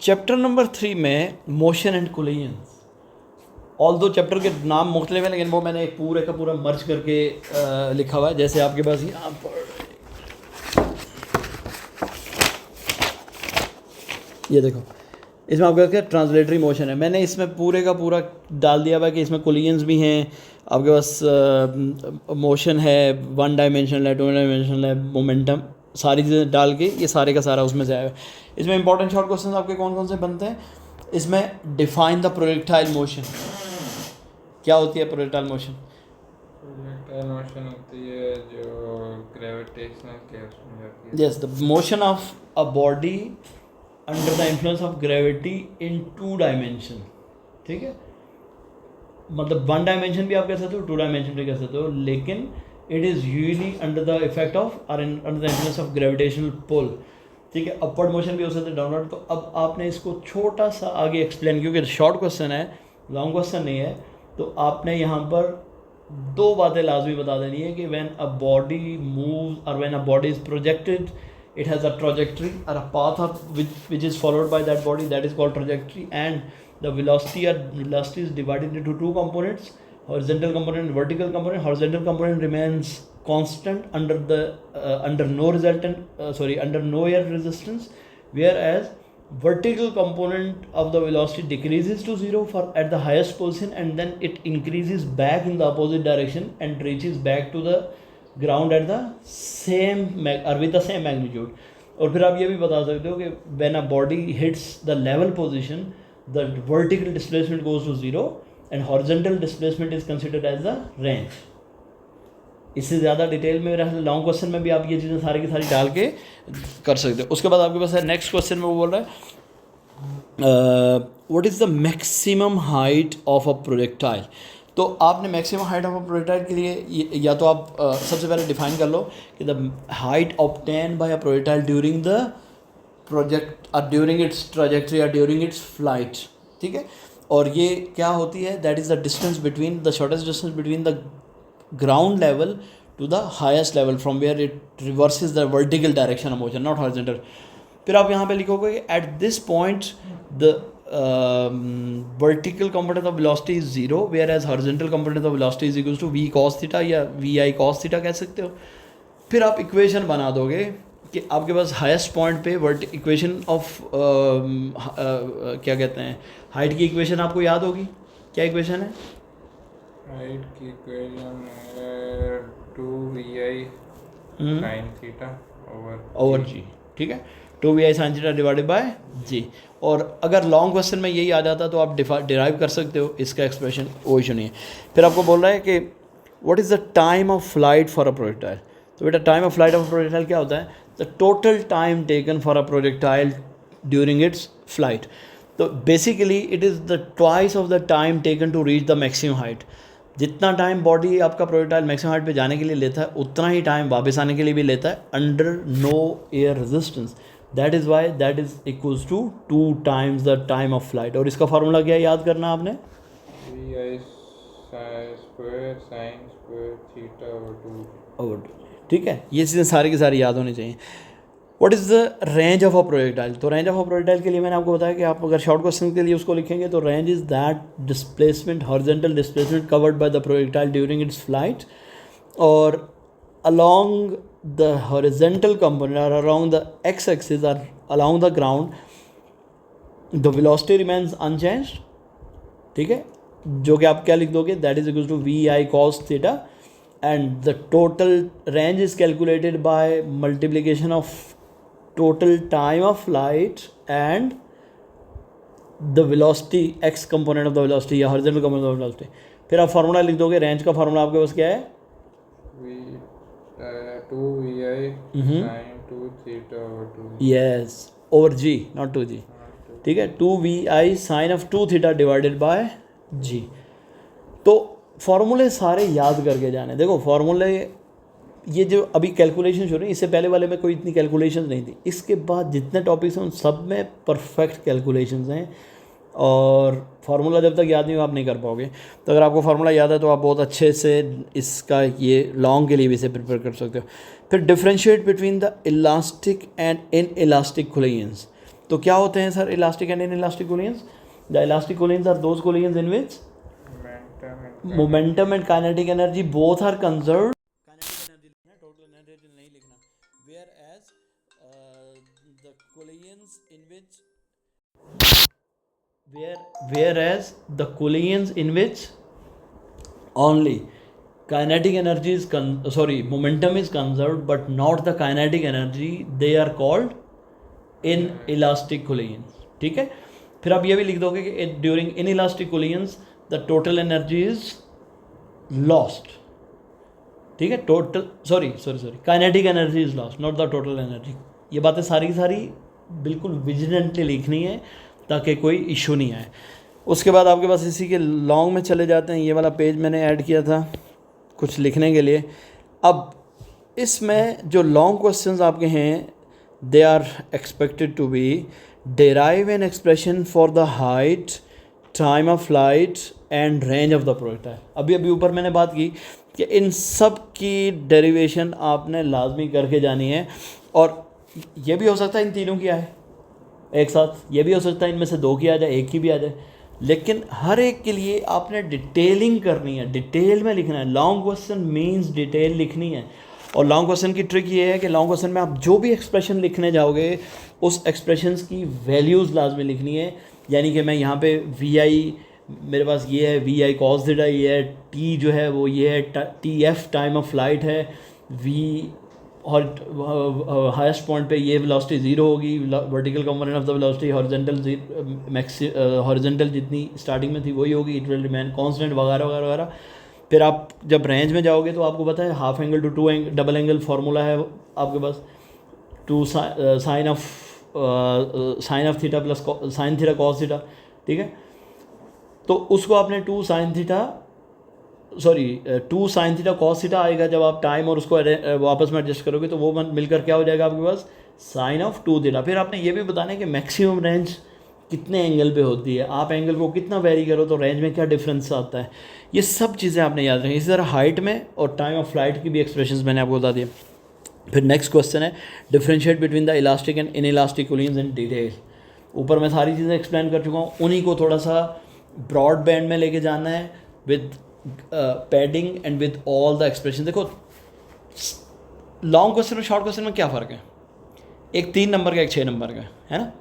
Chapter number 3 में motion and collisions, all दो chapter के नाम मुख्तलिफ हैं लेकिन वो मैंने एक पूरे का पूरा मर्ज करके लिखा हुआ है। जैसे आपके पास यहाँ पर ये देखो, इसमें आपका क्या ट्रांसलेटरी मोशन है। मैंने इसमें पूरे का पूरा डाल दिया हुआ है कि इसमें कोलिजन्स भी हैं, आपके पास मोशन है, वन डायमेंशनल है, टू डायमेंशनल है, मोमेंटम, सारी चीज़ें डाल के ये सारे का सारा उसमें से आया है। इसमें इंपॉर्टेंट शॉर्ट क्वेश्चन आपके कौन कौन से बनते हैं? इसमें डिफाइन द प्रोजेक्टाइल मोशन, क्या होती है प्रोजेक्टाइल मोशन? प्रोजेक्टाइल मोशन होती है जो ग्रेविटेशनल के उसमें जाती है। Yes, the motion of a body under the influence of gravity in two dimension. ठीक है, मतलब वन डायमेंशन भी आप कह सकते हो, टू डायमेंशन भी कह सकते हो, लेकिन it is usually under the effect of और under the influence of gravitational pull. ठीक है, अपवर्ड मोशन भी हो सकता है, डाउनवर्ड। तो अब आपने इसको छोटा सा आगे एक्सप्लेन, क्योंकि शॉर्ट क्वेश्चन है, लॉन्ग क्वेश्चन नहीं है, तो आपने यहाँ पर दो बातें लाजमी बता देनी है कि व्हेन अ बॉडी मूव्स और when a body is projected, it has a trajectory or a path of which is followed by that body, that is called trajectory, and the velocity is divided into two components, horizontal component and vertical component. Horizontal component remains constant under no air resistance, whereas vertical component of the velocity decreases to zero for at the highest position, and then it increases back in the opposite direction and reaches back to the ground at the same और with the same magnitude. और फिर आप ये भी बता सकते हो कि when a body hits the level position, the vertical displacement goes to zero and horizontal displacement is considered as the range. इससे ज़्यादा डिटेल में मेरा लॉन्ग क्वेश्चन में भी आप ये चीज़ें सारी की सारी डाल के कर सकते हो। उसके बाद आपके पास है नेक्स्ट क्वेश्चन में वो बोल रहा है what is the maximum height of a projectile. तो आपने maximum height of a projectile के लिए या तो आप सबसे पहले डिफाइन कर लो कि the height obtain by a projectile during the project और ड्यूरिंग इट्स ट्रैजेक्टरी और ड्यूरिंग इट्स फ्लाइट। ठीक है, और ये क्या होती है? That is the distance between the shortest distance between the ground level to the highest level from where it reverses the vertical direction of motion, not horizontal. फिर आप यहाँ पे लिखोगे कि at this point the vertical component of velocity is 0, whereas horizontal component of velocity is equals to v cos theta या vi cos theta कह सकते हो। फिर आप इक्वेशन बना दोगे कि आपके पास हाईएस्ट पॉइंट पे इक्वेशन ऑफ क्या कहते हैं, हाइट की इक्वेशन आपको याद होगी। क्या इक्वेशन है? हाइट की इक्वेशन है 2vi sin थीटा ओवर जी। ठीक है, 2vi sin theta divided by G. और अगर लॉन्ग क्वेश्चन में यही आ जाता तो आप डिराइव कर सकते हो इसका एक्सप्रेशन, वो इशू नहीं है। फिर आपको बोल रहा है कि what is the time of flight for a projectile. तो बेटा time of flight of projectile क्या होता है? The total time taken for a projectile during its flight. तो basically it is the twice of the time taken to reach the maximum height. जितना time body आपका projectile maximum height पे जाने के लिए लेता है, उतना ही टाइम वापस आने के लिए भी लेता है under no air resistance. That is why that is equals to 2 times the time of flight. और इसका फार्मूला क्या है, याद करना आपने? vi square sin square theta over 2। ठीक है, ये चीज़ें सारी की सारी याद होनी चाहिए। What is the range of a projectile. तो रेंज ऑफ अ प्रोजेक्टाइल के लिए मैंने आपको बताया कि आप अगर शॉर्ट क्वेश्चन के लिए उसको लिखेंगे तो range is that displacement, horizontal displacement covered by the projectile during its flight, और along the horizontal component or along the x-axis or along the ground the velocity remains unchanged। ठीक है, जो कि आप क्या लिख दोगे? That is equal to vi cos theta, and the total range is calculated by multiplication of total time of flight and the velocity x component of the velocity या horizontal component of the velocity। फिर आप formula लिख दोगे, range का formula आपके पास क्या है? 2vi sin 2 theta over 2। Yes, over G, not 2g। ठीक है, 2vi sine of 2 theta divided by G. तो फार्मूले सारे याद करके जाने। देखो फार्मूले, ये जो अभी कैलकुलेशन शुरू है, इससे पहले वाले में कोई इतनी कैलकुलेशन नहीं थी, इसके बाद जितने टॉपिक्स हैं उन सब में परफेक्ट कैलकुलेशंस हैं, और फार्मूला जब तक याद नहीं हो आप नहीं कर पाओगे। तो अगर आपको फार्मूला याद है तो आप बहुत अच्छे से इसका ये लॉन्ग के लिए भी इसे प्रिपेयर कर सकते हो। फिर differentiate between the elastic and inelastic collisions. तो क्या होते हैं sir elastic and inelastic collisions? The elastic collisions are those collisions in which momentum and kinetic energy both are conserved. Kinetic energy लिखना है, total energy नहीं लिखना. The collisions in which only kinetic energy is momentum is conserved but not the kinetic energy, they are called inelastic collisions. ठीक है. फिर आप ये भी लिख दोगे कि during inelastic collisions the total energy is lost. ठीक है. Kinetic energy is lost, not the total energy. ये बातें सारी की सारी बिल्कुल विजिलेंटली लिखनी है ताकि कोई इशू नहीं आए. उसके बाद आपके पास इसी के लॉन्ग में चले जाते हैं. ये वाला पेज मैंने ऐड किया था कुछ लिखने के लिए. अब इसमें जो लॉन्ग क्वेश्चंस आपके हैं they are expected to be derive an expression for the height, time of flight and range of the projectile. अभी ऊपर मैंने बात की कि इन सब की डेरिवेशन आपने लाजमी करके जानी है. और ये भी हो सकता है इन तीनों की आए एक साथ, ये भी हो सकता है इनमें से दो की आ जाए, एक की भी आ जाए, लेकिन हर एक के लिए आपने डिटेलिंग करनी है, डिटेल में लिखना है. लॉन्ग क्वेश्चन मीन्स डिटेल लिखनी है. और लॉन्ग क्वेश्चन की ट्रिक ये है कि लॉन्ग क्वेश्चन में आप जो भी एक्सप्रेशन लिखने जाओगे उस एक्सप्रेशंस की वैल्यूज़ लाजमी लिखनी है. यानी कि मैं यहाँ पे वी आई मेरे पास ये है, वी आई कॉस थीटा ये है, टी जो है वो ये है, T F time of flight है, वी और हाईएस्ट पॉइंट पे ये वेलोसिटी ज़ीरो होगी, vertical component of the velocity horizontal जितनी स्टार्टिंग में थी वही होगी, इट विल रिमेन कांस्टेंट वगैरह वगैरह वगैरह. फिर आप जब रेंज में जाओगे तो आपको पता है half angle to to double angle formula है आपके पास, two sine of theta plus sine theta cos theta. ठीक है. तो उसको आपने two sine theta cos theta आएगा जब आप टाइम और उसको वापस में एडजस्ट करोगे तो वो मिलकर क्या हो जाएगा आपके पास साइन ऑफ टू थीटा. फिर आपने ये भी बताना है कि मैक्सिमम रेंज कितने एंगल पे होती है, आप एंगल को कितना वेरी करो तो रेंज में क्या डिफरेंस आता है. ये सब चीज़ें आपने याद रखी. इसी तरह हाइट में और टाइम ऑफ फ्लाइट की भी एक्सप्रेशंस मैंने आपको बता दिए. फिर नेक्स्ट क्वेश्चन है differentiate between the elastic and inelastic collisions in detail. ऊपर मैं सारी चीज़ें एक्सप्लेन कर चुका हूँ, उन्हीं को थोड़ा सा ब्रॉड बैंड में लेके जाना है with padding and with all the expression. देखो लॉन्ग क्वेश्चन और शॉर्ट क्वेश्चन में क्या फ़र्क है, एक 3 नंबर का एक 6 नंबर का है ना.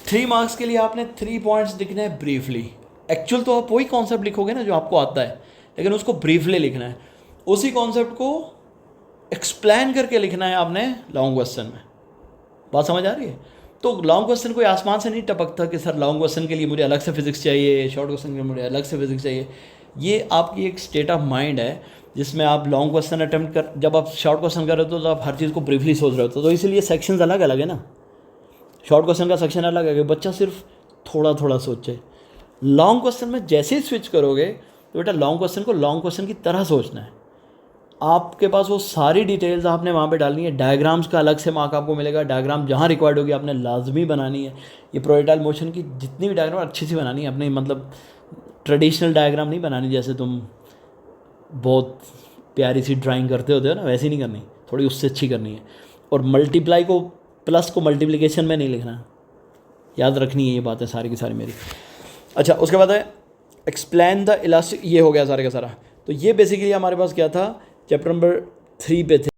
3 मार्क्स के लिए आपने 3 पॉइंट्स लिखने हैं ब्रीफली. एक्चुअल तो आप वही कॉन्सेप्ट लिखोगे ना जो आपको आता है, लेकिन उसको ब्रीफली लिखना है. उसी कॉन्सेप्ट को एक्सप्लेन करके लिखना है आपने लॉन्ग क्वेश्चन में. बात समझ आ रही है. तो लॉन्ग क्वेश्चन कोई आसमान से नहीं टपकता कि सर लॉन्ग क्वेश्चन के लिए मुझे अलग से फिजिक्स चाहिए, शॉर्ट क्वेश्चन के लिए मुझे अलग से फिजिक्स चाहिए. ये आपकी एक स्टेट ऑफ माइंड है जिसमें आप लॉन्ग क्वेश्चन अटेम्प्ट कर, जब आप शॉर्ट क्वेश्चन कर रहे हो तो आप हर चीज़ को ब्रीफली सोच रहे हो. तो इसलिए सेक्शंस अलग अलग है ना. शॉर्ट क्वेश्चन का सेक्शन अलग है कि बच्चा सिर्फ थोड़ा थोड़ा सोचे. लॉन्ग क्वेश्चन में जैसे ही स्विच करोगे तो बेटा लॉन्ग क्वेश्चन को लॉन्ग क्वेश्चन की तरह सोचना है. आपके पास वो सारी डिटेल्स आपने वहाँ पे डालनी है. डायग्राम्स का अलग से मार्क आपको मिलेगा. डायग्राम जहाँ रिक्वायर्ड होगी आपने लाजमी बनानी है. ये प्रोजेक्टाइल मोशन की जितनी भी डायग्राम अच्छी सी बनानी है अपनी, मतलब ट्रेडिशनल डायग्राम नहीं बनानी जैसे तुम बहुत प्यारी सी ड्राइंग करते होते हो ना, वैसी नहीं करनी, थोड़ी उससे अच्छी करनी है. और मल्टीप्लाई को प्लस को मल्टीप्लिकेशन में नहीं लिखना, याद रखनी है ये बातें सारी की सारी मेरी. अच्छा, उसके बाद है एक्सप्लेन द इलास्टिक. ये हो गया सारे का सारा. तो ये बेसिकली हमारे पास क्या था, चैप्टर नंबर 3 पे थे.